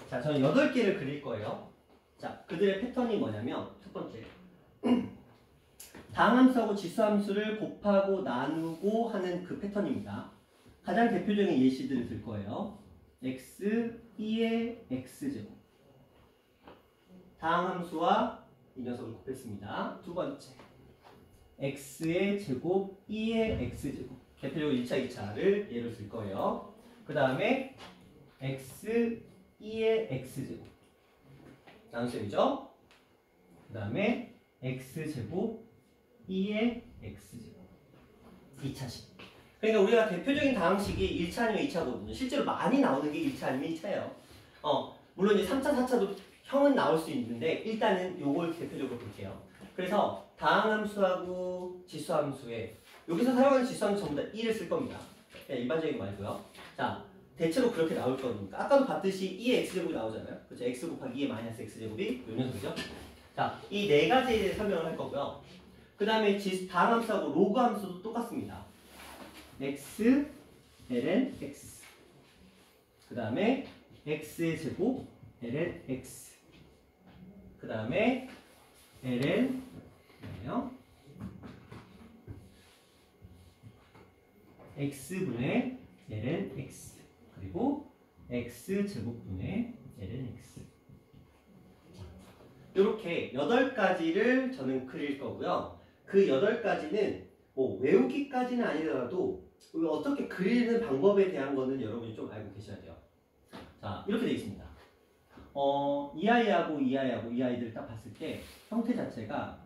자, 저는 8개를 그릴 거예요. 자, 그들의 패턴이 뭐냐면 첫 번째. 다항함수하고 지수함수를 곱하고 나누고 하는 그 패턴입니다. 가장 대표적인 예시들을 들 거예요. x, 2의 x제곱. 다항함수와 이 녀석을 곱했습니다. 두 번째. x의 제곱, 2의 x제곱. 대표적으로 1차, 2차를 예로 쓸 거예요. 그 다음에 x, 2의 x제곱. 나눗셈이죠? 그 다음에 x제곱, 2의 x제곱. 2차식. 그러니까 우리가 대표적인 다항식이 1차 아니면 2차거든요. 실제로 많이 나오는 게 1차 아니면 2차예요. 물론 이제 3차, 4차도 형은 나올 수 있는데 일단은 요걸 대표적으로 볼게요. 그래서 다항함수하고 지수함수에 여기서 사용하는 지수함수 전부 다 1을 쓸 겁니다. 그냥 일반적인 거 말고요. 자, 대체로 그렇게 나올 거니까 아까도 봤듯이 2의 x제곱이 나오잖아요. 그렇죠? x 곱하기 2의 마이너스 x제곱이 요 녀석이죠. 자, 이 네 가지에 대해 설명을 할 거고요. 그 다음에 다항함수하고 로그함수도 똑같습니다. x, ln x. 그 다음에 x의 제곱, ln x. 그 다음에 ln 뭐예요? x분의 ln x. 그리고 x 제곱분의 ln x. 이렇게 8가지를 저는 그릴 거고요. 그 8가지는 뭐 외우기까지는 아니더라도 어떻게 그리는 방법에 대한 거는 여러분이 좀 알고 계셔야 돼요. 자, 이렇게 되어 있습니다. 이 아이하고 이 아이하고 이 아이들을 딱 봤을 때 형태 자체가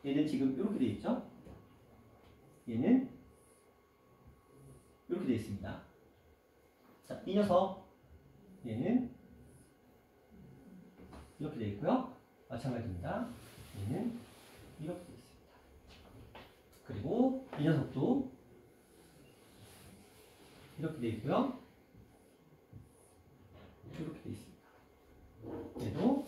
얘는 지금 이렇게 되어 있죠? 얘는 이렇게 되어 있습니다. 자, 이 녀석 얘는 이렇게 되어 있고요. 마찬가지입니다. 얘는 이렇게 되어 있습니다. 그리고 이 녀석도 이렇게 되어 있고요. 이렇게 되어 있습니다. 얘도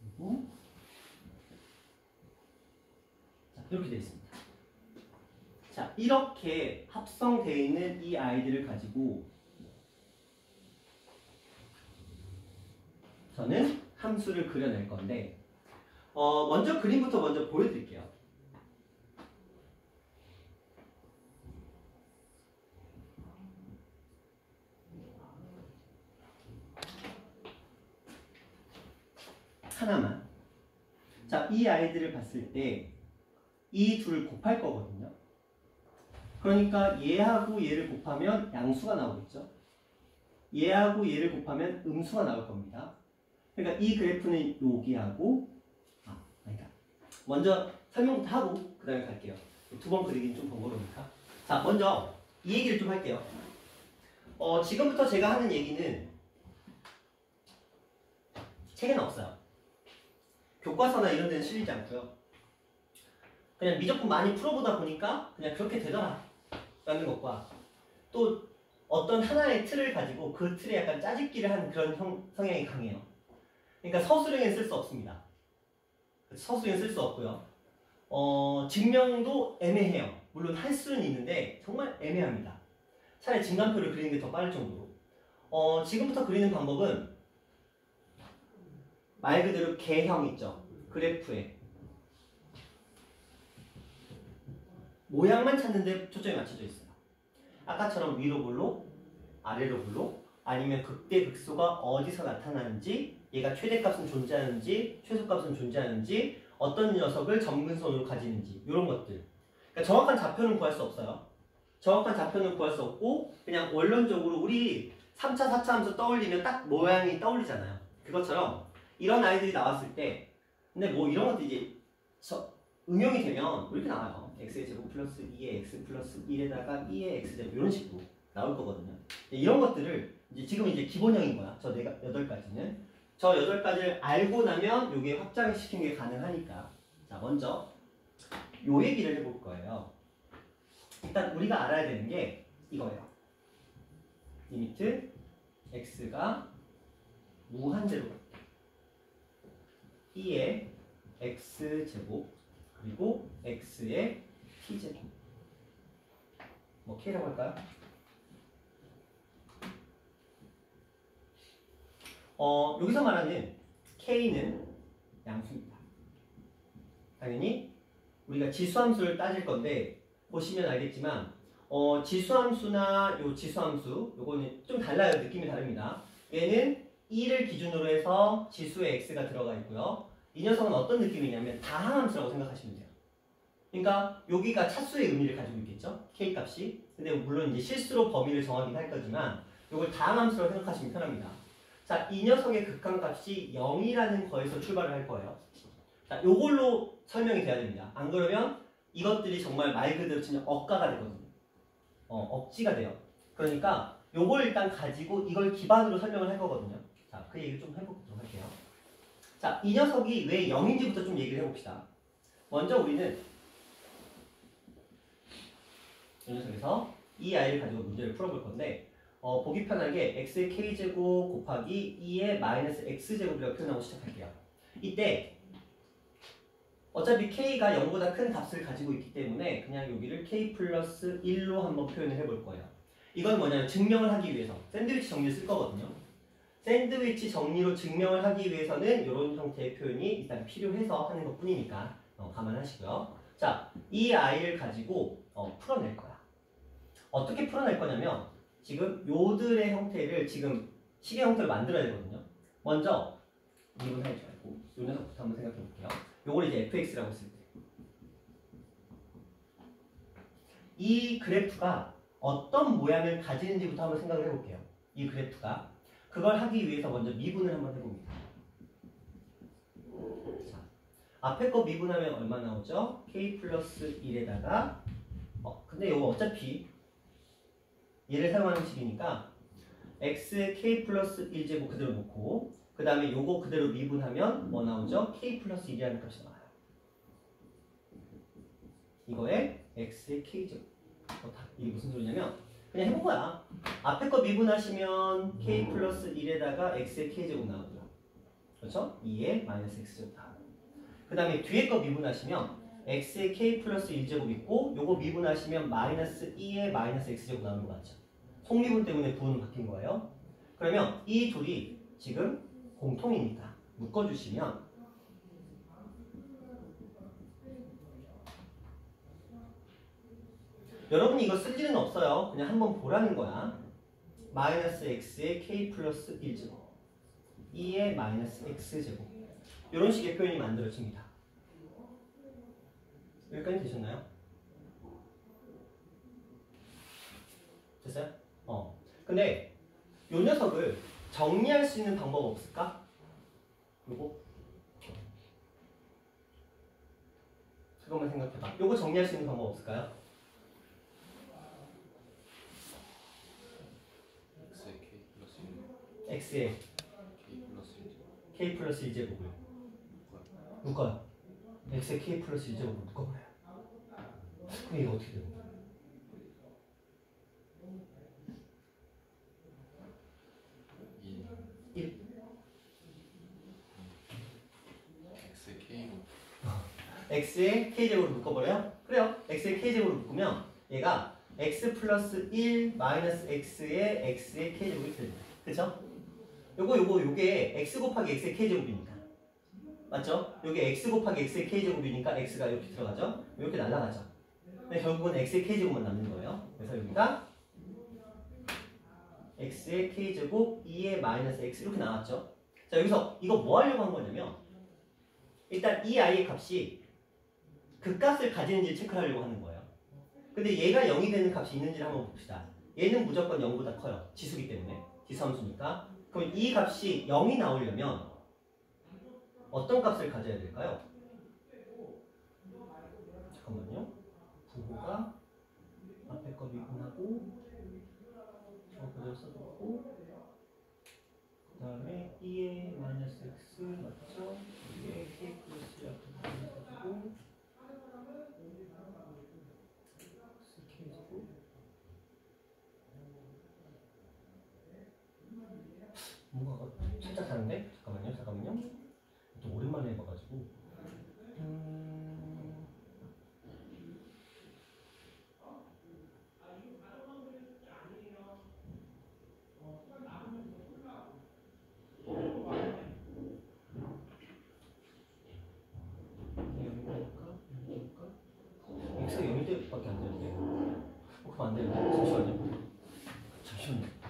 그리고 자, 이렇게 되어 있습니다. 자, 이렇게 합성되어 있는 이 아이들을 가지고 저는 함수를 그려낼 건데 먼저 그림부터 먼저 보여드릴게요. 하나만. 자, 이 아이들을 봤을 때 이 둘을 곱할 거거든요. 그러니까 얘하고 얘를 곱하면 양수가 나오겠죠. 얘하고 얘를 곱하면 음수가 나올 겁니다. 그러니까 이 그래프는 여기하고 그러니까 먼저 설명부터 하고 그 다음에 갈게요. 두 번 그리긴 좀 번거로우니까. 자, 먼저 이 얘기를 좀 할게요. 지금부터 제가 하는 얘기는 책에는 없어요. 교과서나 이런 데는 실리지 않고요. 그냥 미적분 많이 풀어보다 보니까 그냥 그렇게 되더라 라는 것과 또 어떤 하나의 틀을 가지고 그 틀에 약간 짜집기를 하는 그런 성향이 강해요. 그러니까 서술형엔 쓸 수 없습니다. 서술형엔 쓸 수 없고요. 증명도 애매해요. 물론 할 수는 있는데 정말 애매합니다. 차라리 증간표를 그리는 게 더 빠를 정도로. 지금부터 그리는 방법은 말 그대로 개형 있죠. 그래프에 모양만 찾는데 초점이 맞춰져 있어요. 아까처럼 위로 볼록, 아래로 볼록, 아니면 극대 극소가 어디서 나타나는지, 얘가 최대값은 존재하는지, 최소값은 존재하는지, 어떤 녀석을 점근선으로 가지는지 이런 것들. 그러니까 정확한 좌표는 구할 수 없어요. 정확한 좌표는 구할 수 없고 그냥 원론적으로 우리 3차, 4차 함수 떠올리면 딱 모양이 떠올리잖아요. 그것처럼 이런 아이들이 나왔을 때 근데 뭐 이런 것도 이제 응용이 되면 이렇게 나와요. x의 제곱 플러스 2의 x 플러스 1에다가 2의 x제곱 이런 식으로 나올 거거든요. 이런 것들을 지금 이제 기본형인 거야. 저 8가지는. 저 8가지를 알고 나면 요게 확장시키는 게 가능하니까. 자, 먼저 요 얘기를 해볼 거예요. 일단 우리가 알아야 되는 게 이거예요. 리미트 x가 무한대로 2의 x제곱 그리고 x의 t제곱 뭐 k라고 할까요? 여기서 말하는 K는 양수입니다. 당연히 우리가 지수함수를 따질 건데 보시면 알겠지만 지수함수나 요 지수함수 요거는 좀 달라요. 느낌이 다릅니다. 얘는 2를 기준으로 해서 지수에 x가 들어가 있고요. 이 녀석은 어떤 느낌이냐면 다항함수라고 생각하시면 돼요. 그러니까 여기가 차수의 의미를 가지고 있겠죠. k 값이. 근데 물론 이제 실수로 범위를 정하긴 할 거지만 요걸 다항함수라고 생각하시면 편합니다. 자, 이 녀석의 극한값이 0이라는 거에서 출발을 할 거예요. 자, 요걸로 설명이 돼야 됩니다. 안 그러면 이것들이 정말 말 그대로 진짜 억가가 되거든요. 억지가 돼요. 그러니까 요걸 일단 가지고 이걸 기반으로 설명을 할 거거든요. 자, 그 얘기를 좀 해보도록 할게요. 자, 이 녀석이 왜 0인지부터 좀 얘기를 해봅시다. 먼저 우리는 이 녀석에서 이 아이를 가지고 문제를 풀어볼 건데 보기 편하게 x의 k제곱 곱하기 2의 마이너스 x제곱이라고 표현하고 시작할게요. 이때 어차피 k가 0보다 큰 값을 가지고 있기 때문에 그냥 여기를 k 플러스 1로 한번 표현을 해볼 거예요. 이건 뭐냐면 증명을 하기 위해서 샌드위치 정리를 쓸 거거든요. 샌드위치 정리로 증명을 하기 위해서는 이런 형태의 표현이 일단 필요해서 하는 것 뿐이니까 감안하시고요. 자, 이 아이를 가지고 풀어낼 거야. 어떻게 풀어낼 거냐면 지금 요들의 형태를 지금 식의 형태로 만들어야 되거든요. 먼저 미분하지 말고 요 녀석부터 한번 생각해 볼게요. 요걸 이제 fx라고 했을 때 이 그래프가 어떤 모양을 가지는지부터 한번 생각을 해볼게요. 이 그래프가 그걸 하기 위해서 먼저 미분을 한번 해봅니다. 자, 앞에 거 미분하면 얼마 나오죠? k 플러스 1에다가 근데 이거 어차피 얘를 사용하는 식이니까 x k 플러스 1제곱 그대로 놓고 그 다음에 요거 그대로 미분하면 뭐 나오죠? k 플러스 1이라는 값이 나와요. 이거에 x의 k제곱 이게 무슨 소리냐면 그냥 해본 거야. 앞에 거 미분하시면 k 플러스 1에다가 x의 k제곱 나오죠. 그렇죠? 2에 마이너스 x제곱 나와요. 그 다음에 뒤에 거 미분하시면 x의 k 플러스 1제곱 있고 요거 미분하시면 마이너스 2에 마이너스 x제곱 나오는 거 같죠? 속미분 때문에 부호는 바뀐 거예요. 그러면 이 둘이 지금 공통이니까 묶어주시면 여러분이 이거 쓸 일은 없어요. 그냥 한번 보라는 거야. 마이너스 x의 k 플러스 1제곱 2의 마이너스 x제곱 이런 식의 표현이 만들어집니다. 여기까지 되셨나요? 됐어요? 근데 요 녀석을 정리할 수 있는 방법 없을까? 요거 그것만 생각해봐. 요거 정리할 수 있는 방법 없을까요? x에 k 플러스 1제곱을 묶어요. x에 k 플러스 1제곱을 묶어버려요. 그럼 이거 어떻게 되는 거야? x에 k제곱을 묶어버려요? 그래요. x에 k제곱을 묶으면 얘가 x 플러스 1 마이너스 x에 x의 k제곱이 됩니다. 그쵸? 요게 x 곱하기 x의 k제곱이니까 맞죠? 요게 x 곱하기 x의 k제곱이니까 x가 이렇게 들어가죠? 이렇게 날아가죠. 근데 결국은 x의 k제곱만 남는 거예요. 그래서 여기가 x의 k제곱 2의 마이너스 x 이렇게 나왔죠? 자, 여기서 이거 뭐 하려고 한 거냐면 일단 이 아이의 값이 그 값을 가지는지 체크하려고 하는 거예요. 근데 얘가 0이 되는 값이 있는지를 한번 봅시다. 얘는 무조건 0보다 커요. 지수기 때문에. 지수함수니까. 그럼 이 값이 0이 나오려면 어떤 값을 가져야 될까요? 잠깐만요. 부호가 앞에 거 미분하고 저 그대로 써놓고 그 다음에 2의 마이너스 x 맞죠? 2의 k 플러스 1 앞에 해가지고 뭔가 살짝 다른데? 잠깐만요. 또 오랜만에 해봐가지고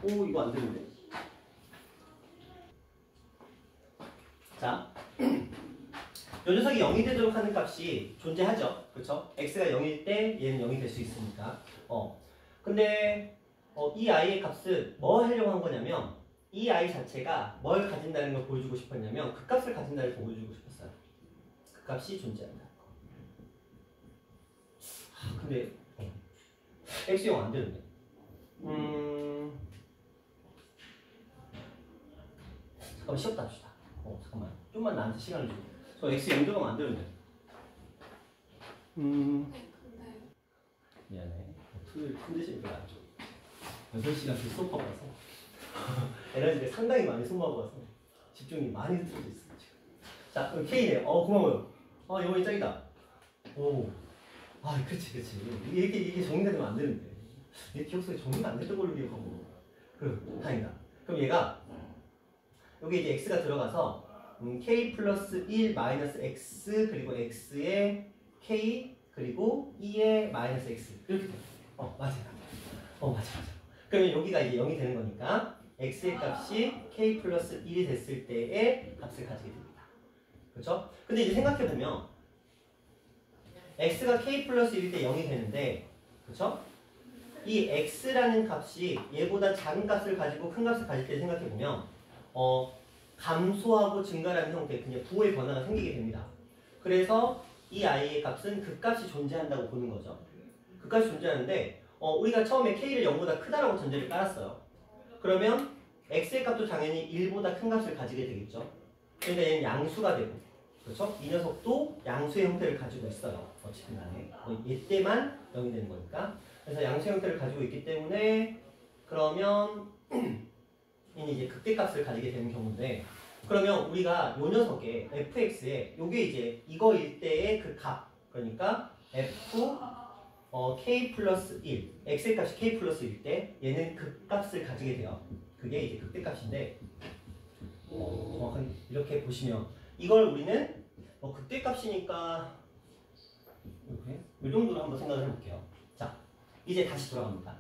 오, 이거 안 되는데. 자, 요 녀석이 0이 되도록 하는 값이 존재하죠. 그렇죠? x가 0일 때 얘는 0이 될 수 있으니까. 근데 이 i의 값은 뭐 하려고 한 거냐면 이 i 자체가 뭘 가진다는 걸 보여주고 싶었냐면 그 값을 가진다는 걸 보여주고 싶었어요. 그 값이 존재한다. 근데 x0 안 되는데. 잠깐만 쉬었다 합시다. 잠깐만 좀만 나한테 시간을 줘. 저 x 0 들어가면 안 되는데. 미안해. 토요일 컨디션이 별로 안 좋아. 8시간 그 수업하고 와서 에너지가 상당히 많이 소모하고 와서 집중이 많이 흐트러져 있어요 지금. 자 그럼 K네요. 고마워요. 이번이 짱이다. 오. 그치. 이게 정리가 되면 안 되는데. 내 기억 속에 정리가 안 됐던 걸로 기억하고. 다행이다. 그럼 얘가 여기 이제 x가 들어가서 k 플러스 1 마이너스 x 그리고 x에 k 그리고 2에 마이너스 x 이렇게 돼요. 맞아. 그러면 여기가 이제 0이 되는 거니까 x의 값이 k 플러스 1이 됐을 때의 값을 가지게 됩니다. 그렇죠? 근데 이제 생각해보면 x가 k 플러스 1일 때 0이 되는데 그렇죠? 이 x라는 값이 얘보다 작은 값을 가지고 큰 값을 가질 때 생각해보면 감소하고 증가라는 형태 그냥 부호의 변화가 생기게 됩니다. 그래서 이 i의 값은 그 값이 존재한다고 보는 거죠. 그 값이 존재하는데 우리가 처음에 k를 0보다 크다라고 전제를 깔았어요. 그러면 x의 값도 당연히 1보다 큰 값을 가지게 되겠죠. 그러니까 얘는 양수가 되고 그렇죠? 이 녀석도 양수의 형태를 가지고 있어요. 어쨌든 간에 얘 때만 0이 되는 거니까. 그래서 양수 형태를 가지고 있기 때문에 그러면 얘는 이제 극대값을 가지게 되는 경우인데 그러면 우리가 요 녀석의 fx에 요게 이제 이거일 때의 그 값 그러니까 f k 플러스 1 x의 값이 k 플러스 1일 때 얘는 극값을 가지게 돼요. 그게 이제 극대값인데 정확하게 이렇게 보시면 이걸 우리는 극대값이니까 이렇게 이 정도로 한번 생각을 해볼게요. 자 이제 다시 돌아갑니다.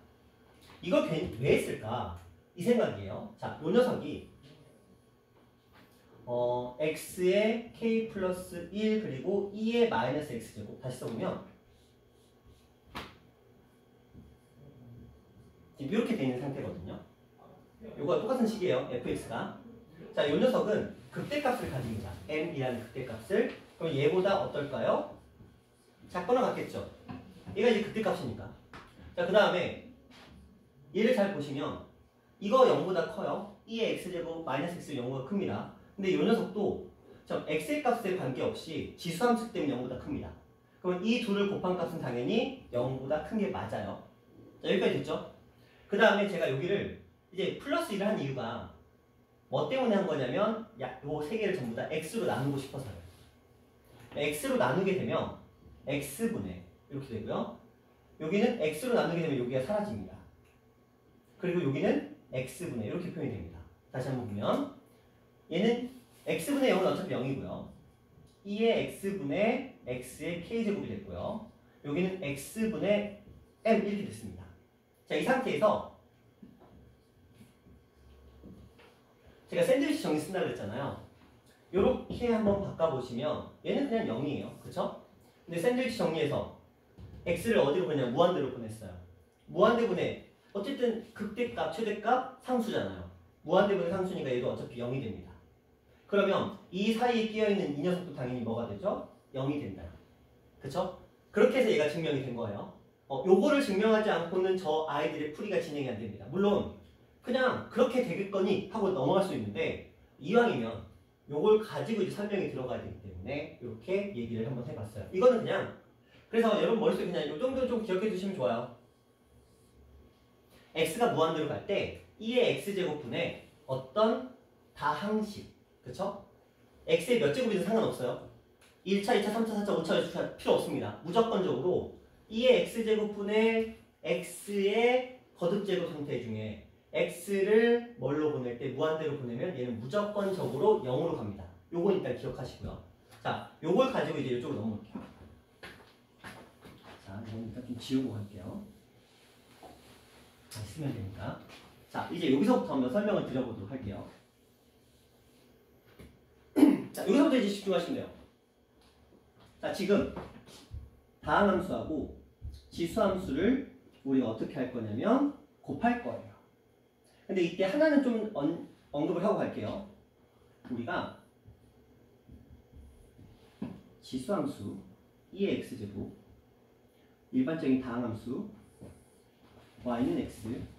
이걸 왜 했을까? 이 생각이에요. 자, 요 녀석이 x의 k 플러스 1 그리고 2의 마이너스 x제곱 다시 써보면 지금 이렇게 되어 있는 상태거든요. 요거와 똑같은 식이에요. fx가. 자, 요 녀석은 극대값을 가집니다. m이라는 극대값을. 그럼 얘보다 어떨까요? 작거나 같겠죠. 얘가 이제 극대값이니까. 자, 그 다음에 얘를 잘 보시면 이거 0보다 커요. 2의 x제곱 마이너스 x 0보다 큽니다. 근데 이 녀석도 x의 값에 관계없이 지수함수 때문에 0보다 큽니다. 그럼 이 둘을 곱한 값은 당연히 0보다 큰 게 맞아요. 자, 여기까지 됐죠? 그 다음에 제가 여기를 이제 플러스 1을 한 이유가 뭐 때문에 한 거냐면 요 세 개를 전부 다 x로 나누고 싶어서요. x로 나누게 되면 x분의 이렇게 되고요. 여기는 x로 나누게 되면 여기가 사라집니다. 그리고 여기는 x분의 이렇게 표현이 됩니다. 다시 한번 보면 얘는 x분의 0은 어차피 0이고요. 2의 x분의 x의 k제곱이 됐고요. 여기는 x분의 m 이렇게 됐습니다. 자, 이 상태에서 제가 샌드위치 정리 쓴다고 그랬잖아요. 이렇게 한번 바꿔보시면 얘는 그냥 0이에요. 그쵸? 근데 샌드위치 정리해서 x를 어디로 보내냐? 무한대로 보냈어요. 무한대분의 어쨌든 극대값, 최대값, 상수잖아요. 무한대분의 상수니까 얘도 어차피 0이 됩니다. 그러면 이 사이에 끼어있는 이 녀석도 당연히 뭐가 되죠? 0이 된다. 그쵸? 그렇게 해서 얘가 증명이 된 거예요. 요거를 증명하지 않고는 저 아이들의 풀이가 진행이 안 됩니다. 물론 그냥 그렇게 되겠거니 하고 넘어갈 수 있는데 이왕이면 요걸 가지고 이제 설명이 들어가야 되기 때문에 이렇게 얘기를 한번 해봤어요. 이거는 그냥 그래서 여러분 머릿속에 그냥 요 정도 좀 기억해 두시면 좋아요. x가 무한대로 갈 때 2의 x제곱분의 어떤 다항식 그쵸? x의 몇 제곱이든 상관없어요. 1차, 2차, 3차, 4차, 5차 필요 없습니다. 무조건적으로 2의 x제곱분의 x의 거듭제곱 형태 중에 x를 뭘로 보낼 때 무한대로 보내면 얘는 무조건적으로 0으로 갑니다. 요건 일단 기억하시고요. 자, 요걸 가지고 이제 이쪽으로 넘어올게요. 자, 이건 일단 좀 지우고 갈게요. 쓰면 되니까. 자, 이제 여기서부터 한번 설명을 드려보도록 할게요. 자, 여기서부터 이제 집중하시면 돼요. 자, 지금 다항함수하고 지수함수를 우리가 어떻게 할 거냐면 곱할 거예요. 근데 이때 하나는 좀 언급을 하고 갈게요. 우리가 지수함수 2의 x제곱, 일반적인 다항함수 y는 x,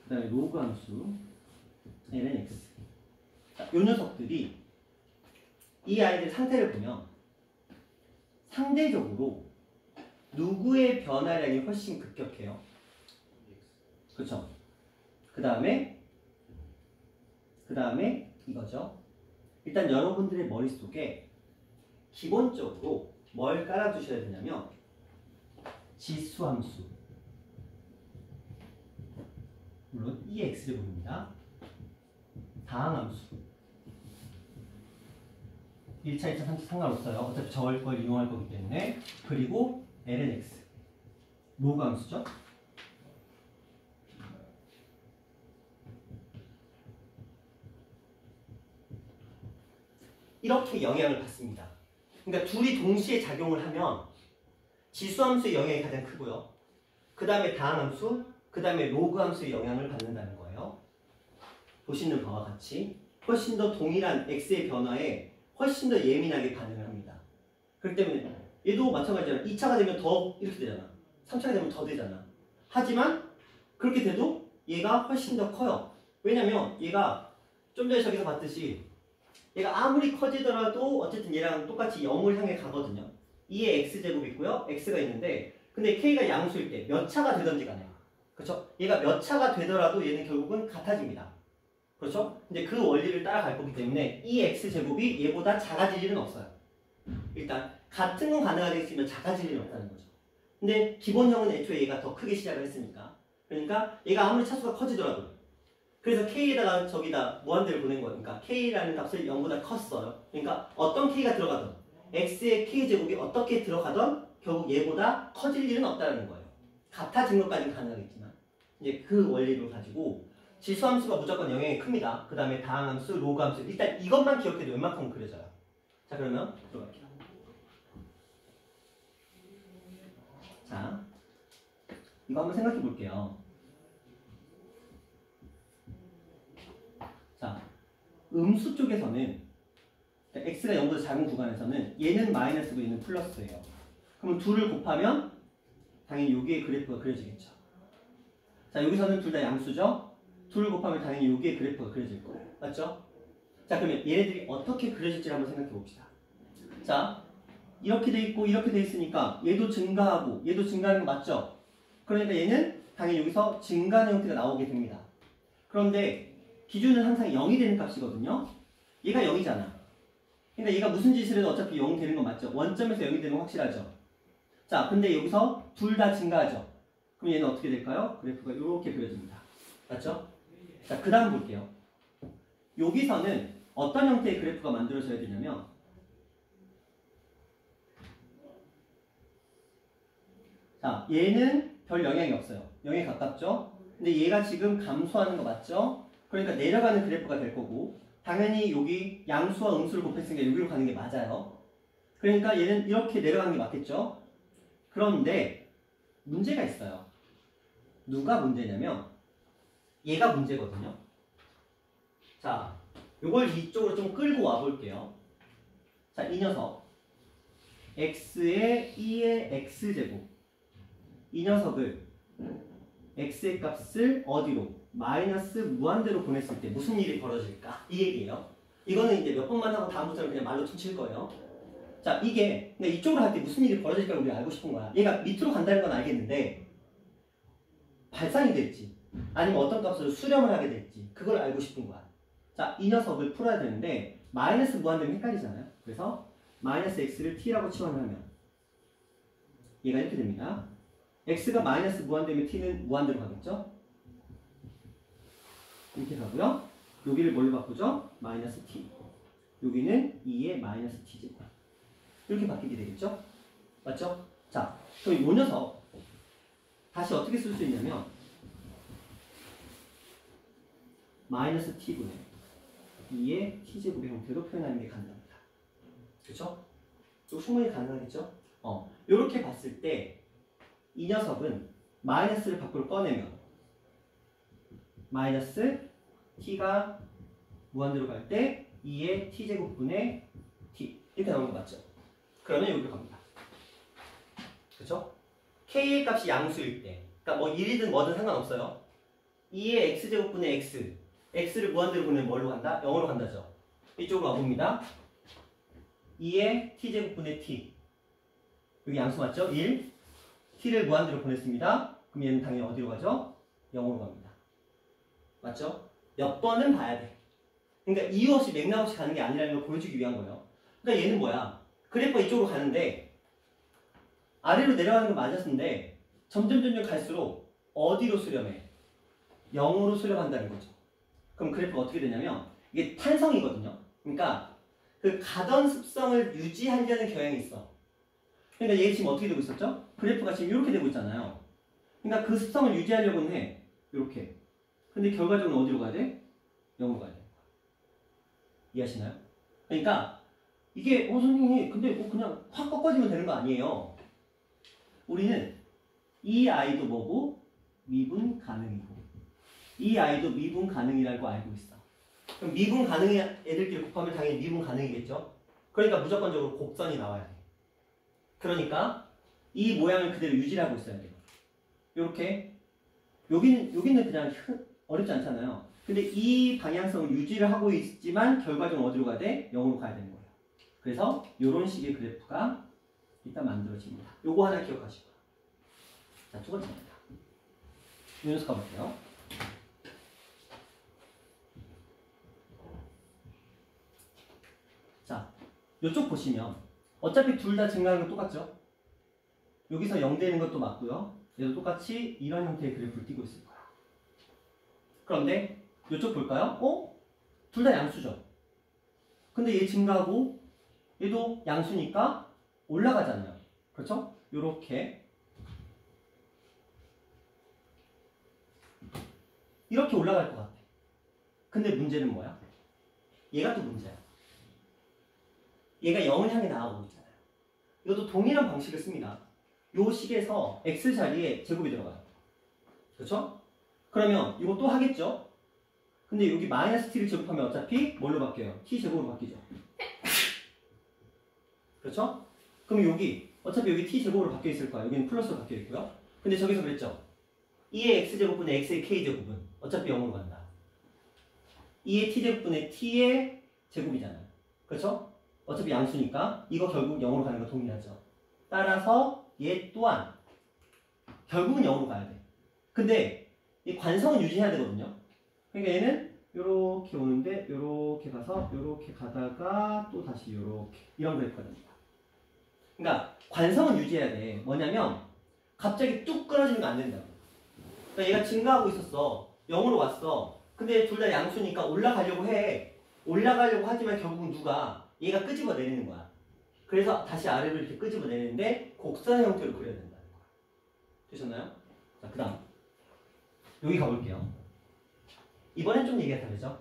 그 다음에 로그함수 l은 x. 자, 요 녀석들이 이 아이들 상태를 보면 상대적으로 누구의 변화량이 훨씬 급격해요? 그렇죠? 그 다음에 이거죠. 일단 여러분들의 머릿속에 기본적으로 뭘 깔아두셔야 되냐면 지수함수, 물론 이 x제곱입니다. 다항함수 1차, 2차, 3차 상관없어요. 어차피 저걸 걸 이용할 거기 때문에. 그리고 ln x 로그함수죠. 이렇게 영향을 받습니다. 그러니까 둘이 동시에 작용을 하면 지수함수의 영향이 가장 크고요. 그 다음에 다항함수, 그 다음에 로그함수의 영향을 받는다는 거예요. 보시는 바와 같이 훨씬 더 동일한 x의 변화에 훨씬 더 예민하게 반응을 합니다. 그렇기 때문에 얘도 마찬가지잖아. 2차가 되면 더 이렇게 되잖아. 3차가 되면 더 되잖아. 하지만 그렇게 돼도 얘가 훨씬 더 커요. 왜냐면 얘가 좀 전에 저기서 봤듯이 얘가 아무리 커지더라도 어쨌든 얘랑 똑같이 0을 향해 가거든요. 2의 x제곱이 있고요. x가 있는데 근데 k가 양수일 때 몇 차가 되든지 간에 그렇죠? 얘가 몇 차가 되더라도 얘는 결국은 같아집니다. 그렇죠? 이제 그 원리를 따라갈 거기 때문에 이 x제곱이 얘보다 작아질 일은 없어요. 일단 같은 건 가능하겠지만 작아질 일은 없다는 거죠. 근데 기본형은 애초에 얘가 더 크게 시작을 했으니까 그러니까 얘가 아무리 차수가 커지더라도 그래서 k에다가 저기다 무한대를 보낸 거니까 k라는 값을 0보다 컸어요. 그러니까 어떤 k가 들어가든 x의 k제곱이 어떻게 들어가든 결국 얘보다 커질 일은 없다는 거예요. 같아진 것까지는 가능하겠지만 이제 그 원리를 가지고 지수함수가 무조건 영향이 큽니다. 그 다음에 다항함수, 로그함수 일단 이것만 기억해도 웬만큼 그려져요. 자 그러면 들어갈게요. 자 이거 한번 생각해 볼게요. 자 음수 쪽에서는 x가 0보다 작은 구간에서는 얘는 마이너스고 얘는 플러스예요. 그럼 둘을 곱하면 당연히 여기에 그래프가 그려지겠죠. 자 여기서는 둘 다 양수죠. 둘을 곱하면 당연히 여기에 그래프가 그려질 거예요. 맞죠? 자 그러면 얘네들이 어떻게 그려질지 한번 생각해 봅시다. 자 이렇게 돼 있고 이렇게 돼 있으니까 얘도 증가하고 얘도 증가하는 거 맞죠? 그러니까 얘는 당연히 여기서 증가하는 형태가 나오게 됩니다. 그런데 기준은 항상 0이 되는 값이거든요. 얘가 0이잖아. 그러니까 얘가 무슨 짓을 해도 어차피 0 되는 거 맞죠? 원점에서 0이 되는 거 확실하죠? 자 근데 여기서 둘 다 증가하죠? 그럼 얘는 어떻게 될까요? 그래프가 이렇게 그려집니다. 맞죠? 자 그 다음 볼게요. 여기서는 어떤 형태의 그래프가 만들어져야 되냐면 자 얘는 별 영향이 없어요. 0에 가깝죠? 근데 얘가 지금 감소하는 거 맞죠? 그러니까 내려가는 그래프가 될 거고 당연히 여기 양수와 음수를 곱했으니까 여기로 가는 게 맞아요. 그러니까 얘는 이렇게 내려가는 게 맞겠죠? 그런데 문제가 있어요. 누가 문제냐면 얘가 문제거든요. 자, 요걸 이쪽으로 좀 끌고 와 볼게요. 자, 이 녀석 x의 2의 x제곱 이 녀석을 x의 값을 어디로? 마이너스 무한대로 보냈을 때 무슨 일이 벌어질까? 이 얘기예요. 이거는 이제 몇 번만 하고 다음부터는 그냥 말로 퉁칠 거예요. 자, 이게 그러니까 이쪽으로 할 때 무슨 일이 벌어질까 우리가 알고 싶은 거야. 얘가 밑으로 간다는 건 알겠는데 발산이 될지 아니면 어떤 값으로 수렴을 하게 될지 그걸 알고 싶은 거야. 자, 이 녀석을 풀어야 되는데 마이너스 무한대면 헷갈리잖아요. 그래서 마이너스 x를 t라고 치환을 하면 얘가 이렇게 됩니다. x가 마이너스 무한대면 t는 무한대로 가겠죠? 이렇게 가고요. 여기를 뭘로 바꾸죠? 마이너스 t. 여기는 2의 마이너스 t제곱. 이렇게 바뀌게 되겠죠? 맞죠? 자, 그럼 이 녀석 다시 어떻게 쓸 수 있냐면 마이너스 t분의 2의 t제곱의 형태로 표현하는 게 가능합니다. 그렇죠? 이거 충분히 가능하겠죠? 이렇게 봤을 때 이 녀석은 마이너스를 밖으로 꺼내면 마이너스 t가 무한대로 갈 때 2의 t제곱분의 t 이렇게 나오는 거 맞죠? 그러면 여기로 갑니다. 그렇죠? k의 값이 양수일 때 그러니까 뭐 1이든 뭐든 상관없어요. 2의 x제곱분의 x x를 무한대로 보내면 뭘로 간다? 0으로 간다죠. 이쪽으로 와봅니다. 2의 t제곱분의 t 여기 양수 맞죠? 1 t를 무한대로 보냈습니다. 그럼 얘는 당연히 어디로 가죠? 0으로 갑니다. 맞죠? 몇 번은 봐야 돼. 그러니까 이유 없이 맥락 없이 가는 게 아니라는 걸 보여주기 위한 거예요. 그러니까 얘는 뭐야? 그래프가 이쪽으로 가는데 아래로 내려가는 건 맞았는데 점점 갈수록 어디로 수렴해? 0으로 수렴한다는 거죠. 그럼 그래프가 어떻게 되냐면 이게 탄성이거든요. 그러니까 그 가던 습성을 유지하려는 경향이 있어. 그러니까 얘 지금 어떻게 되고 있었죠? 그래프가 지금 이렇게 되고 있잖아요. 그러니까 그 습성을 유지하려고는 해. 이렇게. 근데 결과적으로 어디로 가야 돼? 0으로 가야 돼. 이해하시나요? 그러니까 이게 선생님이 근데 뭐 그냥 확 꺾어지면 되는 거 아니에요. 우리는 이 아이도 뭐고? 미분 가능이고 이 아이도 미분 가능이라고 알고 있어. 그럼 미분 가능의 애들끼리 곱하면 당연히 미분 가능이겠죠? 그러니까 무조건적으로 곡선이 나와야 돼. 그러니까 이 모양을 그대로 유지하고 있어야 돼요. 요렇게 여기는 그냥 어렵지 않잖아요. 근데 이 방향성을 유지를 하고 있지만 결과적으로 어디로 가야 돼? 0으로 가야 되는 거예요. 그래서 이런 식의 그래프가 일단 만들어집니다. 요거 하나 기억하시고. 자, 두 번째입니다. 이 녀석 가볼게요. 자, 이쪽 보시면 어차피 둘 다 증가하는 건 똑같죠? 여기서 0 되는 것도 맞고요. 얘도 똑같이 이런 형태의 그래프를 띄고 있을 거야. 그런데 이쪽 볼까요? 둘 다 양수죠. 근데 얘 증가하고 얘도 양수니까 올라가잖아요. 그렇죠? 요렇게 이렇게 올라갈 것 같아. 근데 문제는 뭐야? 얘가 또 문제야. 얘가 0을 향해 나가고 있잖아요. 이것도 동일한 방식을 씁니다. 요 식에서 x 자리에 제곱이 들어가요. 그렇죠? 그러면 이거 또 하겠죠? 근데 여기 마이너스 t를 제곱하면 어차피 뭘로 바뀌어요? t 제곱으로 바뀌죠. 그렇죠? 그럼 여기 어차피 여기 t 제곱으로 바뀌어 있을 거야. 여기는 플러스로 바뀌어 있고요. 근데 저기서 그랬죠? 2의 x제곱분의 x의 k제곱은 어차피 0으로 간다. 2의 t제곱분의 t의 제곱이잖아요. 그렇죠? 어차피 양수니까 이거 결국 0으로 가는 거 동일하죠. 따라서 얘 또한 결국은 0으로 가야 돼. 근데 이 관성은 유지해야 되거든요. 그러니까 얘는 요렇게 오는데 요렇게 가서 요렇게 가다가 또 다시 요렇게 이런 그래프가 됩니다. 그러니까 관성은 유지해야 돼. 뭐냐면 갑자기 뚝 끊어지는 거 안 된다고. 그러니까 얘가 증가하고 있었어. 0으로 왔어. 근데 둘 다 양수니까 올라가려고 해. 올라가려고 하지만 결국은 누가 얘가 끄집어 내리는 거야. 그래서 다시 아래로 이렇게 끄집어 내리는데 곡선 형태로 그려야 된다는 거야. 되셨나요? 자, 그 다음 여기 가볼게요. 이번엔 좀 얘기가 다르죠?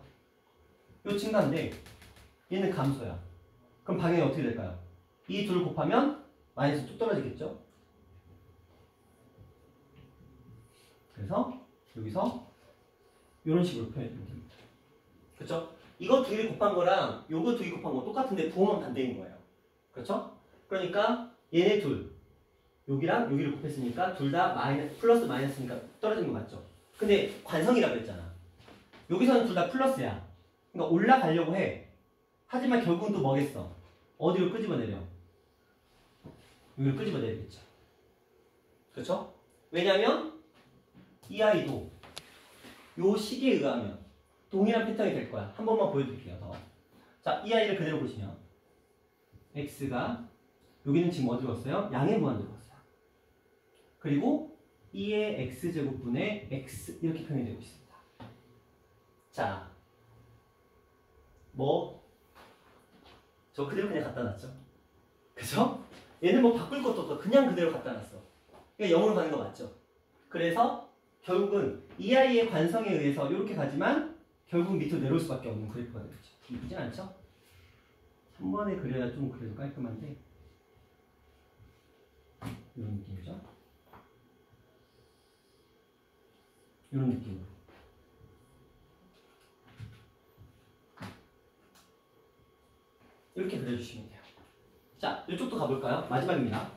요 증가인데 얘는 감소야. 그럼 방향이 어떻게 될까요? 이 둘 곱하면 마이너스 뚝 떨어지겠죠? 그래서 여기서 이런 식으로 표현해주면 됩니다. 그렇죠? 이거 둘이 곱한 거랑 요거 둘이 곱한 거 똑같은데 부호만 반대인 거예요. 그렇죠? 그러니까 얘네 둘 여기랑 여기를 곱했으니까 둘 다 플러스 마이너스니까 떨어지는 거 맞죠? 근데 관성이라고 했잖아. 여기서는 둘 다 플러스야. 그러니까 올라가려고 해. 하지만 결국은 또 뭐겠어? 어디로 끄집어내려? 여기로 끄집어내야겠죠. 그렇죠? 왜냐면 이 아이도 요 식에 의하면 동일한 패턴이 될 거야. 한 번만 보여드릴게요. 더. 자, 이 아이를 그대로 보시면 x가 여기는 지금 어디로 갔어요? 양의 무한대로 갔어요. 그리고 2의 x제곱분의 x 이렇게 표현이 되고 있습니다. 자, 저 그대로 그냥 갖다 놨죠. 그죠? 얘는 뭐 바꿀 것도 없어. 그냥 그대로 갖다 놨어. 그러니까 0으로 가는 거 맞죠? 그래서 결국은 이 아이의 관성에 의해서 이렇게 가지만 결국 밑으로 내려올 수밖에 없는 그래프가 되겠죠. 이쁘진 않죠? 3번에 그려야 좀 그래도 깔끔한데 이런 느낌이죠. 이런 느낌으로. 이렇게 그려주시면 돼요. 자, 이쪽도 가볼까요? 마지막입니다.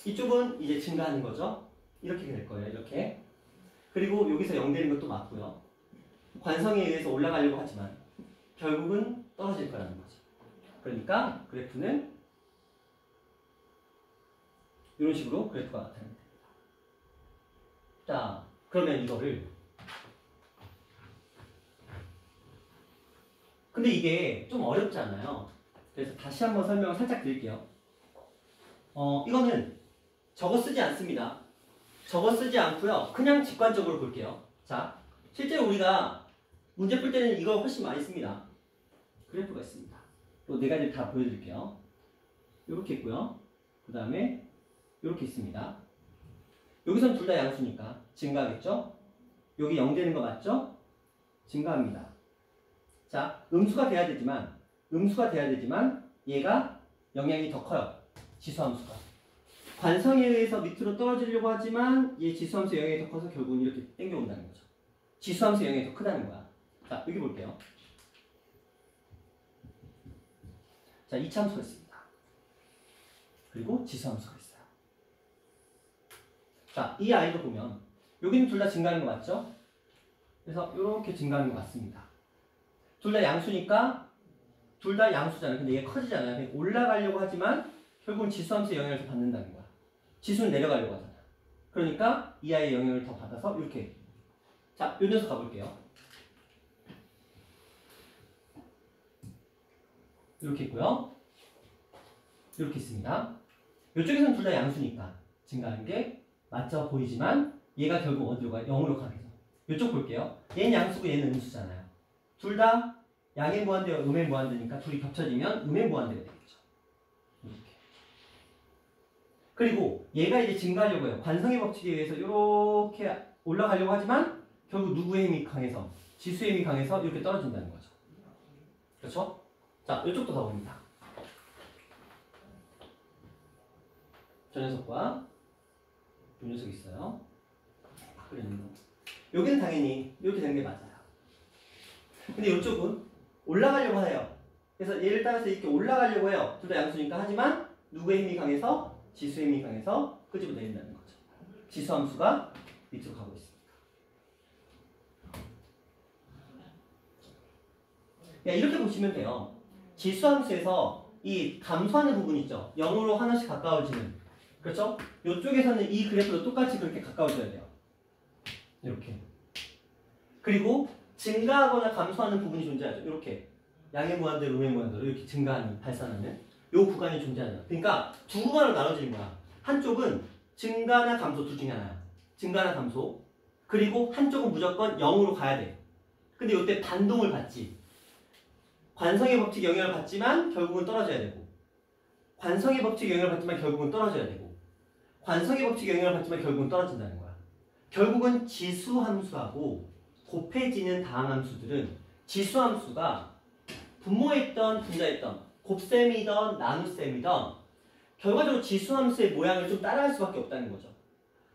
이쪽은 이제 증가하는 거죠. 이렇게 될 거예요. 이렇게. 그리고 여기서 0 되는 것도 맞고요. 관성에 의해서 올라가려고 하지만 결국은 떨어질 거라는 거죠. 그러니까 그래프는 이런 식으로 그래프가 나타납니다. 자, 그러면 이거를 근데 이게 좀 어렵잖아요. 그래서 다시 한번 설명을 살짝 드릴게요. 이거는 저거 쓰지 않습니다. 저거 쓰지 않고요. 그냥 직관적으로 볼게요. 자, 실제로 우리가 문제 풀 때는 이거 훨씬 많이 씁니다. 그래프가 있습니다. 또 네 가지를 다 보여드릴게요. 이렇게 있고요. 그 다음에 이렇게 있습니다. 여기선 둘 다 양수니까 증가하겠죠? 여기 0 되는 거 맞죠? 증가합니다. 자, 음수가 돼야 되지만 얘가 영향이 더 커요. 지수함수가. 관성에 의해서 밑으로 떨어지려고 하지만 얘 지수함수 영향이 더 커서 결국은 이렇게 땡겨온다는 거죠. 지수함수 영향이 더 크다는 거야. 자, 여기 볼게요. 자, 이차함수가 있습니다. 그리고 지수함수가 있어요. 자, 이 아이도 보면 여기는 둘 다 증가하는 거 맞죠? 그래서 이렇게 증가하는 거 맞습니다. 둘 다 양수니까 둘 다 양수잖아요. 근데 얘가 커지잖아요. 올라가려고 하지만 결국은 지수함수의 영향을 더 받는다는 거야. 지수는 내려가려고 하잖아. 그러니까 이 아이의 영향을 더 받아서 이렇게. 자, 요 녀석 가볼게요. 이렇게 있고요. 이렇게 있습니다. 이쪽에서는 둘 다 양수니까 증가하는 게 맞죠 보이지만 얘가 결국 어디로 가요? 0으로 가게 돼서. 이쪽 볼게요. 얘는 양수고 얘는 음수잖아요. 둘 다 양의 무한대와 음의 무한대니까 둘이 겹쳐지면 음의 무한대가 되겠죠. 이렇게. 그리고 얘가 이제 증가하려고 해요. 관성의 법칙에 의해서 이렇게 올라가려고 하지만 결국 누구의 힘이 강해서 지수의 힘이 강해서 이렇게 떨어진다는 거죠. 그렇죠? 자, 이쪽도 가봅니다. 저 녀석과 이 녀석이 있어요. 그리는 거. 여기는 당연히 이렇게 되는 게 맞아요. 근데 이쪽은 올라가려고 해요. 그래서 얘를 따라서 이렇게 올라가려고 해요. 둘 다 양수니까. 하지만 누구의 힘이 강해서? 지수의 힘이 강해서 끄집어 내린다는 거죠. 지수함수가 밑으로 가고 있습니다. 이렇게 보시면 돼요. 지수함수에서 이 감소하는 부분 있죠. 0으로 하나씩 가까워지는. 그렇죠? 이쪽에서는 이 그래프도 똑같이 그렇게 가까워져야 돼요. 이렇게. 그리고 증가하거나 감소하는 부분이 존재하죠. 이렇게. 양의 무한대로 음의 무한대로 이렇게 증가하는, 발산하는 이 구간이 존재하죠. 그러니까 두 구간으로 나눠지는 거야. 한쪽은 증가나 감소 둘 중에 하나야. 증가나 감소. 그리고 한쪽은 무조건 0으로 가야 돼. 근데 이때 반동을 받지. 관성의 법칙 영향을 받지만 결국은 떨어져야 되고, 관성의 법칙 영향을 받지만 결국은 떨어져야 되고, 관성의 법칙 영향을 받지만 결국은 떨어진다는 거야. 결국은 지수함수하고 곱해지는 다항함수들은 지수함수가 분모했던 분자했던 곱셈이던 나눗셈이던 결과적으로 지수함수의 모양을 좀 따라할 수밖에 없다는 거죠.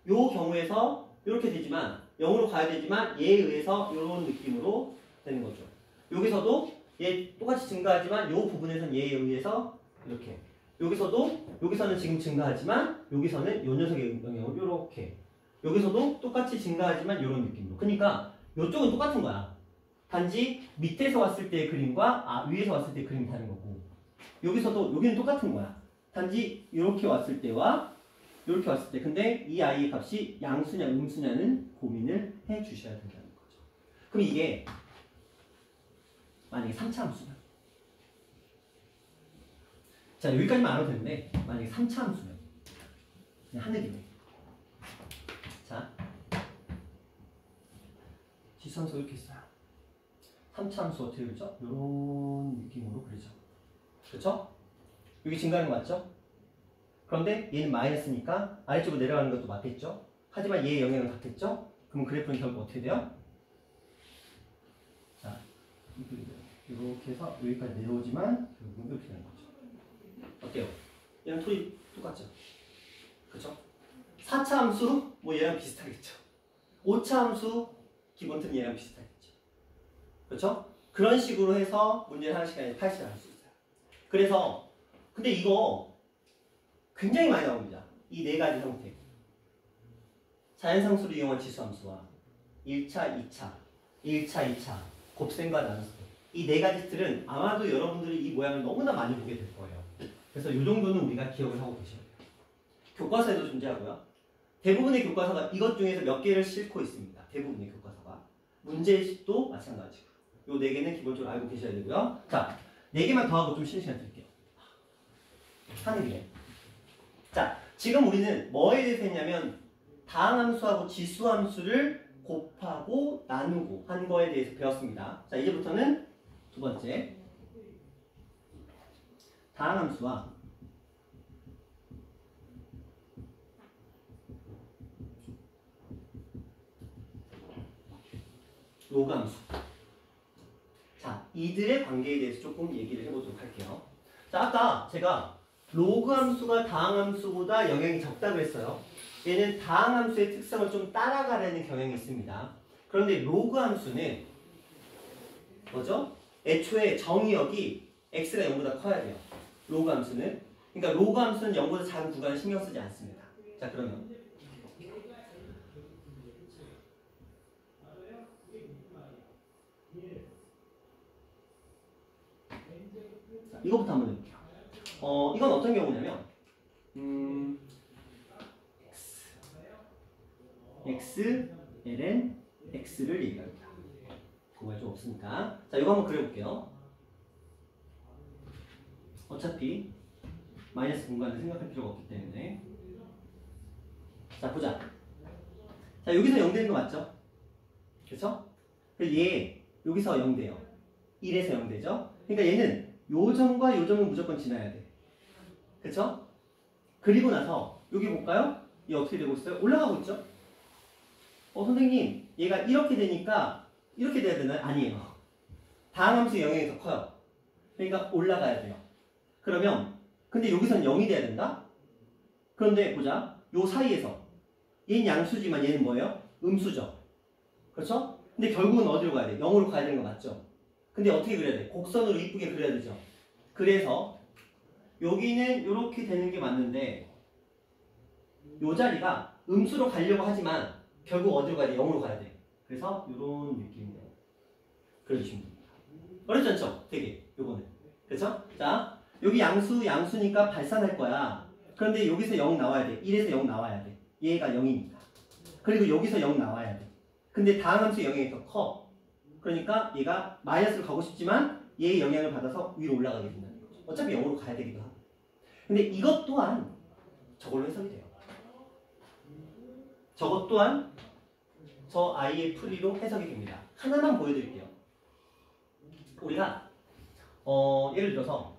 요 경우에서 이렇게 되지만 0으로 가야 되지만 얘에 의해서 이런 느낌으로 되는 거죠. 여기서도 얘 똑같이 증가하지만 요 부분에서는 얘에 의해서 이렇게. 여기서는 지금 증가하지만 여기서는 요 녀석의 영향으로 이렇게. 여기서도 똑같이 증가하지만 이런 느낌으로. 그러니까 이쪽은 똑같은 거야. 단지 밑에서 왔을 때의 그림과 위에서 왔을 때의 그림이 다른 거고, 여기는 똑같은 거야. 단지 이렇게 왔을 때와 이렇게 왔을 때. 근데 이 아이의 값이 양수냐 음수냐는 고민을 해 주셔야 된다는 거죠. 그럼 이게 만약에 3차 함수면, 자 여기까지만 알아도 되는데 만약에 3차 함수면 그냥 하늘이네. 자 지수함수 이렇게 있어요. 3차 함수 어떻게 그리죠? 이런 느낌으로 그리죠. 그렇죠? 여기 증가하는 거 맞죠? 그런데 얘는 마이너스니까 아래쪽으로 내려가는 것도 맞겠죠? 하지만 얘의 영향을 받겠죠? 그럼 그래프는 결국 어떻게 돼요? 자, 이렇게 해서 여기까지 내려오지만 결국은 이렇게 되는 거죠. 어때요? 얘랑 툴이 똑같죠? 그쵸? 4차 함수 뭐 얘랑 비슷하겠죠? 5차 함수 기본 틀은 얘랑 비슷하겠죠? 그렇죠? 그런 식으로 해서 문제를 하는 시간에 80을 할 수 있어요. 그래서 근데 이거 굉장히 많이 나옵니다. 이 네 가지 형태. 자연상수를 이용한 지수함수와 1차, 2차, 1차, 2차, 곱셈과 나눗셈. 이 네 가지 틀은 아마도 여러분들이 이 모양을 너무나 많이 보게 될 거예요. 그래서 이 정도는 우리가 기억을 하고 계셔야 돼요. 교과서에도 존재하고요. 대부분의 교과서가 이것 중에서 몇 개를 싣고 있습니다. 대부분의 교과서가. 문제집도 마찬가지고. 요 네 개는 기본적으로 알고 계셔야 되고요. 자, 네 개만 더 하고 좀 쉬는 시간 드릴게요. 하는 게. 자, 지금 우리는 뭐에 대해서 했냐면 다항함수하고 지수함수를 곱하고 나누고 한 거에 대해서 배웠습니다. 자, 이제부터는 두 번째 다항함수와 로그함수. 자, 이들의 관계에 대해서 조금 얘기를 해보도록 할게요. 자, 아까 제가 로그함수가 다항함수보다 영향이 적다고 했어요. 얘는 다항함수의 특성을 좀 따라가려는 경향이 있습니다. 그런데 로그함수는 뭐죠? 애초에 정의역이 x가 0보다 커야 돼요. 로그함수는. 그러니까 로그함수는 0보다 작은 구간을 신경 쓰지 않습니다. 자, 그러면 자, 이거부터 한번 해볼게요. 이건 어떤 경우냐면 x, ln, x를 얘기합니다. 그거 좀 없으니까. 자, 이거 한번 그려볼게요. 어차피 마이너스 공간을 생각할 필요가 없기 때문에. 자, 보자. 자, 여기서 0 되는 거 맞죠? 그렇죠? 그래서 얘 여기서 0 돼요. 1에서 0 되죠? 그러니까 얘는 요 점과 요 점은 무조건 지나야 돼. 그렇죠? 그리고 나서 여기 볼까요? 얘 어떻게 되고 있어요? 올라가고 있죠? 선생님, 얘가 이렇게 되니까 이렇게 돼야 되나요? 아니에요. 다항함수의 영향이 더 커요. 그러니까 올라가야 돼요. 그러면 근데 여기선 0이 돼야 된다? 그런데 보자. 요 사이에서 얘는 양수지만 얘는 뭐예요? 음수죠. 그렇죠? 근데 결국은 어디로 가야 돼? 0으로 가야 되는 거 맞죠? 근데 어떻게 그려야 돼? 곡선으로 이쁘게 그려야 되죠. 그래서 여기는 이렇게 되는 게 맞는데 요 자리가 음수로 가려고 하지만 결국 어디로 가야 돼? 0으로 가야 돼. 그래서 이런 느낌으로 그려주시면 됩니다. 어렵지 않죠? 되게 요거는. 그렇죠? 자, 여기 양수니까 발산할 거야. 그런데 여기서 0 나와야 돼. 1에서 0 나와야 돼. 얘가 0이니까. 그리고 여기서 0 나와야 돼. 근데 다항함수의 영향이 더 커. 그러니까 얘가 마이너스로 가고 싶지만 얘의 영향을 받아서 위로 올라가게 된다는 거죠. 어차피 0으로 가야 되기도 하고. 근데 이것 또한 저걸로 해석이 돼요. 저것 또한 저 아이의 풀이로 해석이 됩니다. 하나만 보여드릴게요. 우리가 예를 들어서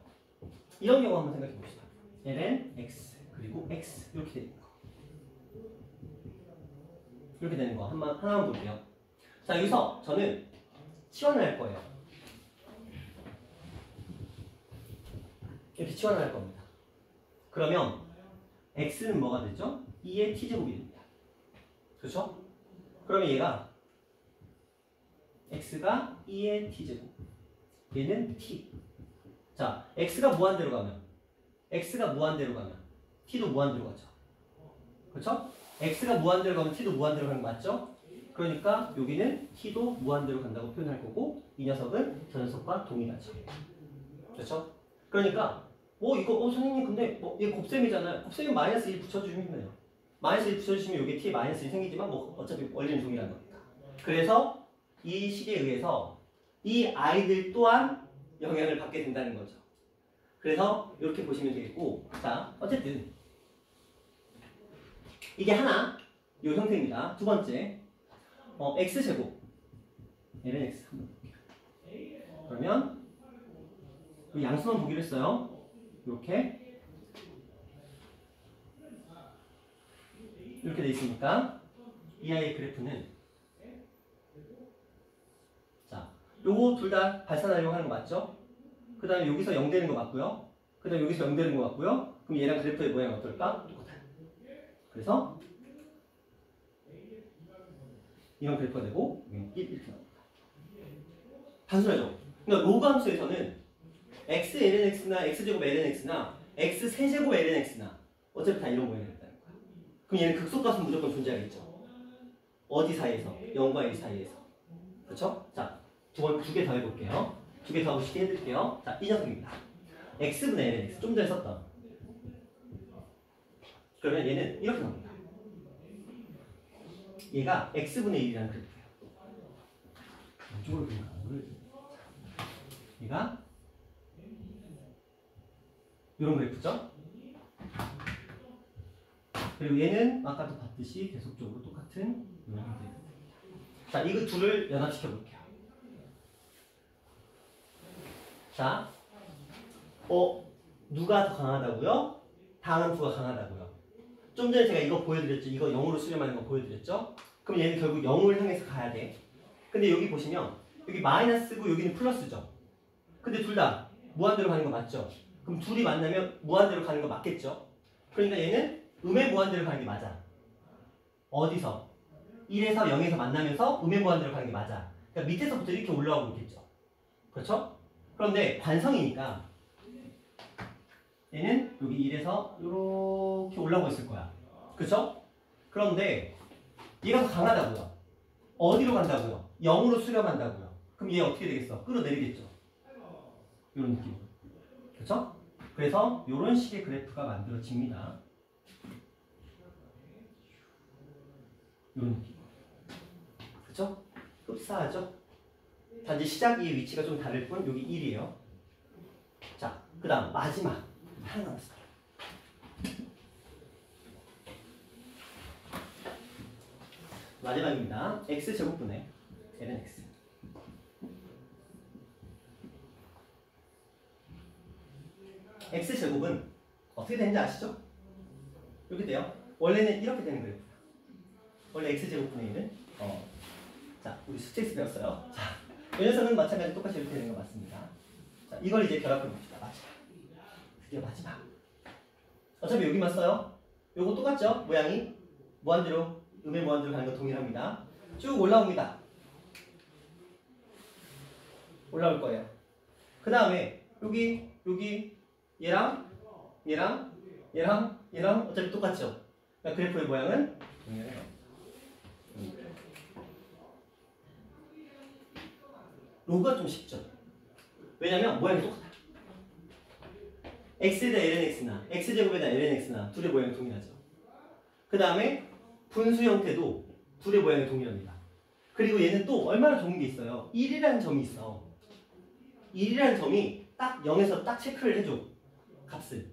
이런 경우 한번 생각해 봅시다. ln x 그리고 x 이렇게 되는 거. 이렇게 되는 거 하나만 볼게요. 자, 여기서 저는 치환을 할 거예요. 이렇게 치환을 할 겁니다. 그러면 x는 뭐가 되죠? 2의 t제곱이 됩니다. 그렇죠? 그러면 얘가 x가 2의 t제곱, 얘는 t. 자, x가 무한대로 가면 t도 무한대로 가죠. 그렇죠? x가 무한대로 가면 t도 무한대로 가는 거 맞죠? 그러니까 여기는 t도 무한대로 간다고 표현할 거고 이 녀석은 저 녀석과 동일하죠. 그렇죠? 그러니까 이거 선생님 근데 얘 곱셈이잖아요. 곱셈이 마이너스 1 붙여주시면 돼요. 마이너스 1 붙여주시면 여기 t에 마이너스 1 생기지만 어차피 원리는 동일한 거니까. 그래서 이 식에 의해서 이 아이들 또한 영향을 받게 된다는 거죠. 그래서 이렇게 보시면 되겠고, 자, 어쨌든 이게 하나, 이 형태입니다. 두 번째, x제곱 ln x 한번 볼게요. 그러면 양수만 보기로 했어요. 이렇게 돼 있으니까 이 아이의 그래프는 자, 요거 둘 다 발산하려고 하는 거 맞죠? 그 다음에 여기서 0 되는 거 맞고요. 그 다음에 여기서 0 되는 거 맞고요. 그럼 얘랑 그래프의 모양이 어떨까? 똑같아. 그래서 이런 그래프가 되고 1 이렇게 나옵니다. 단순하죠? 그러니까 로그 함수에서는 x lnx나 x제곱 lnx나 x 세제곱 lnx나 어차피 다 이런 모양이 된다는 거야. 그럼 얘는 극소값은 무조건 존재하겠죠. 어디 사이에서? 0과 1 사이에서. 그렇죠? 자, 두 개 더 해볼게요. 두 개 더 쉽게 해드릴게요. 자, 이 녀석입니다. x분의 lnx 좀 전에 썼던. 그러면 얘는 이렇게 나옵니다. 얘가 x분의 1이라는 그래프예요. 이쪽으로 그냥 얘가 이런 그래프죠? 그리고 얘는 아까도 봤듯이 계속적으로 똑같은 이런 형태입니다. 자, 이거 둘을 연합시켜 볼게요. 자, 누가 더 강하다고요? 다함수가 강하다고요. 좀 전에 제가 이거 보여드렸죠? 이거 0으로 수렴하는 거 보여드렸죠? 그럼 얘는 결국 0을 향해서 가야 돼. 근데 여기 보시면 여기 마이너스고 여기는 플러스죠? 근데 둘 다 무한대로 가는 거 맞죠? 그럼 둘이 만나면 무한대로 가는 거 맞겠죠? 그러니까 얘는 음의 무한대로 가는 게 맞아. 어디서? 1에서 0에서 만나면서 음의 무한대로 가는 게 맞아. 그러니까 밑에서부터 이렇게 올라오고 있겠죠? 그렇죠? 그런데 관성이니까 얘는 여기 1에서 이렇게 올라오고 있을 거야. 그렇죠? 그런데 얘가 더 강하다고요. 어디로 간다고요? 0으로 수렴한다고요. 그럼 얘 어떻게 되겠어? 끌어내리겠죠? 이런 느낌. 그렇죠? 그래서 이런 식의 그래프가 만들어집니다. 이런 느낌. 그렇죠? 흡사하죠? 단지 시작의 위치가 좀 다를 뿐 여기 1이에요. 자, 그 다음 마지막 하나 남았어요. 마지막입니다. x제곱분의 lnx. x제곱은 어떻게 되는지 아시죠? 이렇게 돼요. 원래는 이렇게 되는 거예요. 원래 x제곱분의 1은 자, 우리 수체에서 배웠어요. 자, 이 녀석은 마찬가지 똑같이 이렇게 되는 거 맞습니다. 자, 이걸 이제 결합해 봅시다. 마지막. 드디어 마지막. 어차피 여기만 써요. 요거 똑같죠? 모양이 무한대로 음의 무한대로 가는 거 동일합니다. 쭉 올라옵니다. 올라올 거예요. 그 다음에 여기 얘랑 어차피 똑같죠? 그러니까 그래프의 모양은 동일해요. 로그가 좀 쉽죠? 왜냐면 모양이 똑같아. x에다 lnx나 x제곱에다 lnx나 둘의 모양이 동일하죠. 그 다음에 분수 형태도 둘의 모양이 동일합니다. 그리고 얘는 또 얼마나 좋은 게 있어요. 1이라는 점이 있어. 1이라는 점이 딱 0에서 딱 체크를 해줘. 값을.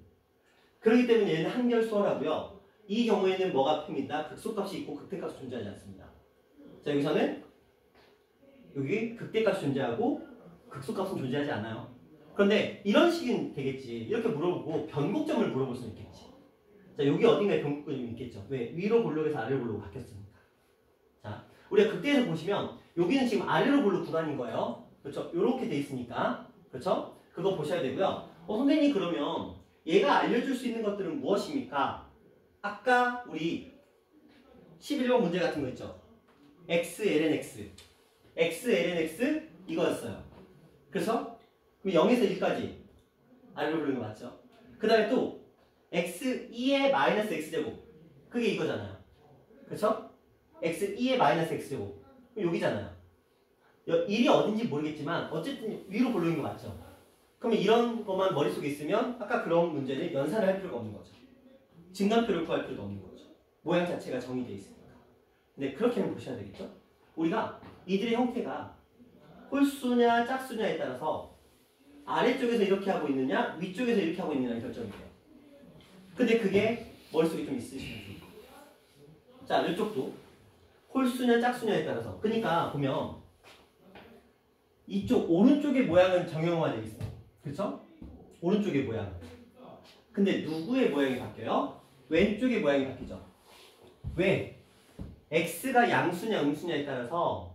그렇기 때문에 얘는 한결 수월하고요. 이 경우에는 뭐가 핍니다. 극소값이 있고 극대값이 존재하지 않습니다. 자, 여기서는 여기 극대값이 존재하고 극소값은 존재하지 않아요. 그런데 이런 식은 되겠지. 이렇게 물어보고 변곡점을 물어볼 수는 있겠지. 자, 여기 어딘가에 변곡점이 있겠죠. 왜? 위로 볼록에서 아래로 볼록 바뀌었으니까. 자, 우리가 극대에서 보시면 여기는 지금 아래로 볼록 구간인 거예요. 그렇죠? 이렇게 돼 있으니까. 그렇죠? 그거 보셔야 되고요. 선생님 그러면 얘가 알려줄 수 있는 것들은 무엇입니까? 아까 우리 11번 문제 같은 거 있죠? x lnx 이거였어요. 그래서 그럼 0에서 1까지 아래로 부르는 거 맞죠? 그 다음에 또 x2의 마이너스 x제곱 그게 이거잖아요. 그렇죠? x2의 마이너스 x제곱 그럼 여기잖아요. 1이 어딘지 모르겠지만 어쨌든 위로 볼록인 거 맞죠? 그러면 이런 것만 머릿속에 있으면 아까 그런 문제는 연산을 할 필요가 없는 거죠. 증간표를 구할 필요도 없는 거죠. 모양 자체가 정의되어 있으니까. 근데 그렇게는 보셔야 되겠죠? 우리가 이들의 형태가 홀수냐 짝수냐에 따라서 아래쪽에서 이렇게 하고 있느냐 위쪽에서 이렇게 하고 있느냐 결정이 돼요. 근데 그게 머릿속에 좀 있으시면 좋을 거예요. 자, 이쪽도 홀수냐 짝수냐에 따라서 그러니까 보면 이쪽 오른쪽의 모양은 정형화되어 있어요. 그렇죠? 오른쪽의 모양. 근데 누구의 모양이 바뀌어요? 왼쪽의 모양이 바뀌죠. 왜? x가 양수냐 음수냐에 따라서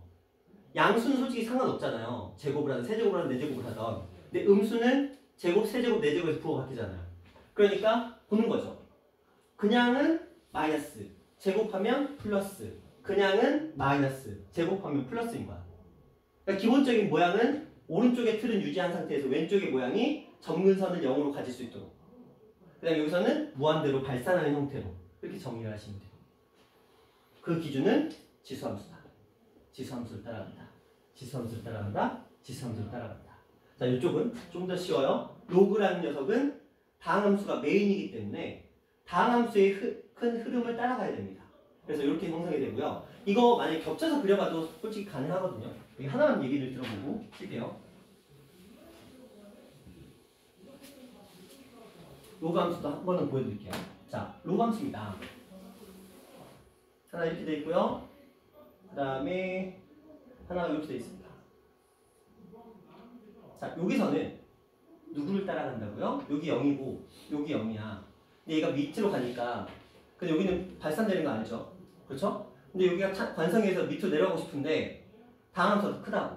양수는 솔직히 상관없잖아요. 제곱을 하든 세제곱을 하든 네제곱을 하든. 근데 음수는 제곱, 세제곱, 네제곱에서 부호가 바뀌잖아요. 그러니까 보는 거죠. 그냥은 마이너스, 제곱하면 플러스, 그냥은 마이너스, 제곱하면 플러스인 거야. 그러니까 기본적인 모양은 오른쪽의 틀은 유지한 상태에서 왼쪽의 모양이 점근선을 0으로 가질 수 있도록. 그 다음에 여기서는 무한대로 발산하는 형태로 이렇게 정리를 하시면 돼요. 그 기준은 지수함수다. 지수함수를 따라간다. 지수함수를 따라간다. 지수함수를 따라간다. 자, 이쪽은 좀 더 쉬워요. 로그라는 녀석은 다항함수가 메인이기 때문에 다항함수의 큰 흐름을 따라가야 됩니다. 그래서 이렇게 형성이 되고요. 이거 만약에 겹쳐서 그려봐도 솔직히 가능하거든요. 여기 하나만 얘기를 들어보고 칠게요. 로그 함수도 한 번은 보여드릴게요. 자, 로그 함수입니다. 하나 이렇게 돼 있고요. 그 다음에 하나가 이렇게 돼 있습니다. 자, 여기서는 누구를 따라간다고요? 여기 0이고 여기 0이야. 근데 얘가 밑으로 가니까 근데 여기는 발산되는 거 아니죠? 그렇죠? 근데 여기가 관성에서 밑으로 내려가고 싶은데 다항함수가 더 크다고.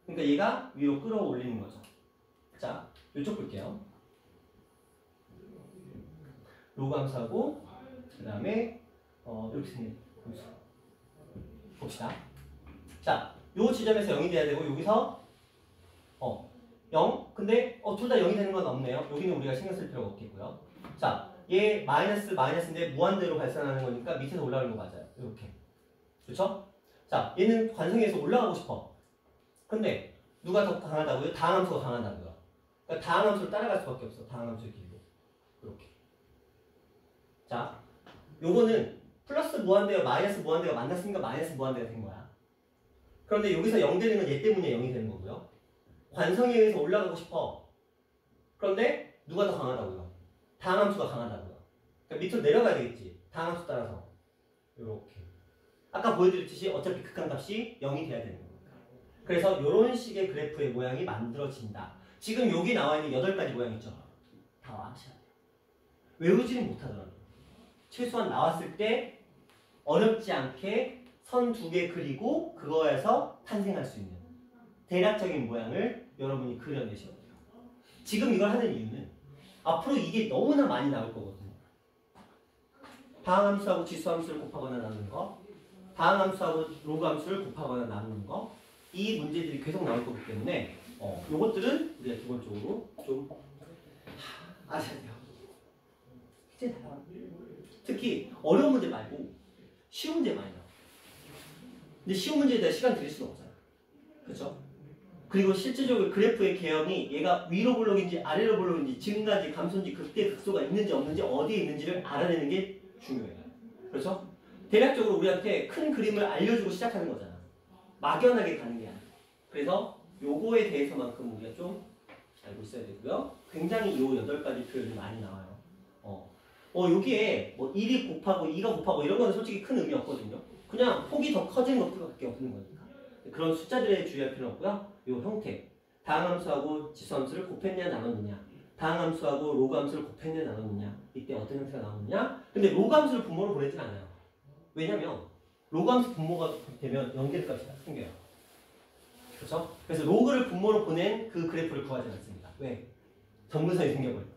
그러니까 얘가 위로 끌어올리는 거죠. 자, 이쪽 볼게요. 로그 함수하고 그 다음에 이렇게 생긴 함수 봅시다. 자, 요 지점에서 0이 돼야 되고 여기서 0. 근데 둘 다 0이 되는 건 없네요. 여기는 우리가 신경 쓸 필요가 없겠고요. 자, 얘 마이너스인데 무한대로 발산하는 거니까 밑에서 올라가는 거 맞아요. 이렇게. 그렇죠? 자, 얘는 관성에서 올라가고 싶어. 근데 누가 더 강하다고요? 다항함수가 강하다고요. 그러니까 다항함수를 따라갈 수밖에 없어. 다항함수의 길로. 이렇게. 자, 요거는 플러스 무한대와 마이너스 무한대가 만났으니까 마이너스 무한대가 된 거야. 그런데 여기서 0 되는 건 얘 때문에 0이 되는 거고요. 관성에 의해서 올라가고 싶어. 그런데 누가 더 강하다고요? 다항함수가 강하다고요. 그러니까 밑으로 내려가야 되겠지. 다항함수 따라서. 요렇게. 아까 보여드렸듯이 어차피 극한값이 0이 돼야 되는 겁니다. 그래서 이런 식의 그래프의 모양이 만들어진다. 지금 여기 나와 있는 8가지 모양 있죠? 다 아셔야 돼요. 외우지는 못하더라고요. 최소한 나왔을 때 어렵지 않게 선 2개 그리고 그거에서 탄생할 수 있는 대략적인 모양을 여러분이 그려내셔야 돼요. 지금 이걸 하는 이유는 앞으로 이게 너무나 많이 나올 거거든요. 다항함수하고 지수함수를 곱하거나 나누는 거, 다항함수하고 로그함수를 곱하거나 나누는 거, 이 문제들이 계속 나올 거기 때문에 요것들은 우리가 기본적으로 좀 아셔야 돼요. 특히 어려운 문제 말고 쉬운 문제 많이 나와요. 근데 쉬운 문제에 대해 시간 드릴 수는 없잖아요. 그렇죠? 그리고 실질적으로 그래프의 개형이 얘가 위로 볼록인지 아래로 볼록인지 증가인지 감소인지 극대 극소가 있는지 없는지 어디에 있는지를 알아내는 게 중요해요. 그렇죠? 대략적으로 우리한테 큰 그림을 알려주고 시작하는 거잖아. 막연하게 가는 게 아니야. 그래서 요거에 대해서만큼 우리가 좀 알고 있어야 되고요. 굉장히 요 8가지 표현이 많이 나와요. 여기에 뭐 1이 곱하고 2가 곱하고 이런 거는 솔직히 큰 의미 없거든요. 그냥 폭이 더 커지는 것밖에 없는 거니까. 그런 숫자들에 주의할 필요는 없고요. 요 형태. 다항함수하고 지수함수를 곱했냐 나눴느냐. 다항함수하고 로그함수를 곱했냐 나눴느냐. 이때 어떤 형태가 나오느냐. 근데 로그함수를 분모로 보내진 않아요. 왜냐면 로그함수 분모가 되면 연결값이 생겨요. 그렇죠? 그래서 로그를 분모로 보낸 그 그래프를 구하지 않습니다. 왜? 점근선이 생겨버려요.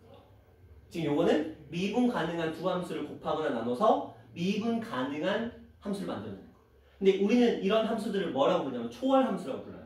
지금 요거는 미분 가능한 두 함수를 곱하거나 나눠서 미분 가능한 함수를 만드는 거예요. 근데 우리는 이런 함수들을 뭐라고 부르냐면 초월 함수라고 불러요.